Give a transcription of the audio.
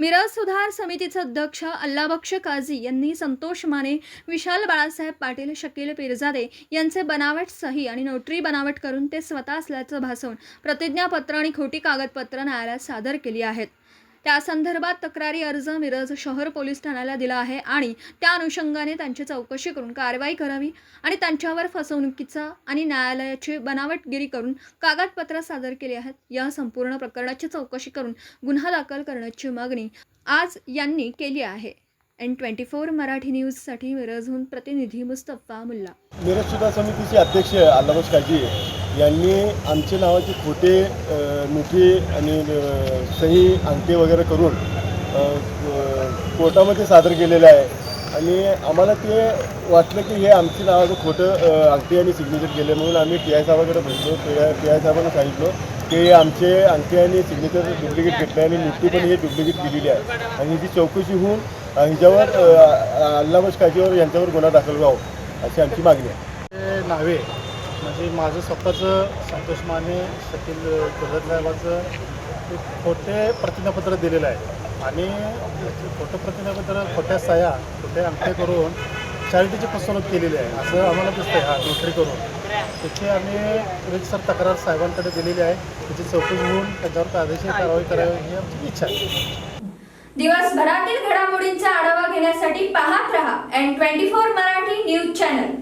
मिरज सुधार समितीचे अध्यक्ष अल्लाबक्ष काझी यांनी संतोष माने, विशाल बाळासाहेब पाटील, शकील पिरजादे यांचे बनावट सही आणि नोटरी बनावट करून ते स्वतः असल्याचं भासवून प्रतिज्ञापत्र आणि खोटी कागदपत्र न्यायालयात सादर केली आहेत. त्या संदर्भात तक्रारी अर्ज मिरज शहर पोलीस ठाण्याला दिला आहे आणि त्या अनुषंगाने त्यांची चौकशी करून कारवाई करावी आणि त्यांच्यावर फसवणुकीचा आणि न्यायालयाची बनावटगिरी करून कागदपत्र सादर केली आहेत. या संपूर्ण प्रकरणाची चौकशी करून गुन्हा दाखल करण्याची मागणी आज यांनी केली आहे. N24 मराठी न्यूजसाठी मिरजहून प्रतिनिधी मुस्तफा मुल्ला. मिरज सुधार समितीचे अध्यक्ष अल्लाबक्ष काझी यांनी आमच्या नावाचे खोटे नोटरी आणि सही अंगठे वगैरे करून कोर्टामध्ये सादर केलेलं आहे आणि आम्हाला ते वाटलं की हे आमच्या नावाचं खोटं अंगठी आणि सिग्नेचर केले म्हणून आम्ही PI साहेबाकडे भेटलो. PI साहेबांना सांगितलं की आमचे अंगठी आणि सिग्नेचर डुप्लिकेट घेतले आणि नोटरी पण हे डुप्लिकेट केलेली आहे आणि ह्याची चौकशी होऊन ह्याच्यावर अल्लाबक्ष काझीवर यांच्यावर गुन्हा दाखल व्हावा अशी आमची मागणी आहे. नावे म्हणजे माझं स्वतःचं संतोष माने शकील साहेबांचं एक खोटे प्रतिज्ञापत्र दिलेलं आहे आणि खोटं प्रतिज्ञापत्र खोट्या सह्या खोटे अंगठे करून चॅरिटीची फसवणूक केलेली आहे असं आम्हाला दिसतं आहे. नोटरी करून त्याची आम्ही रितसर तक्रार साहेबांकडे दिलेली आहे. त्याची चौकशी होऊन त्याच्यावर कायदेशीर कारवाई करावी ही आमची इच्छा आहे. दिवसभरातील घडामोडींचा आढावा घेण्यासाठी पाहत रहा N24 मराठी न्यूज चॅनल.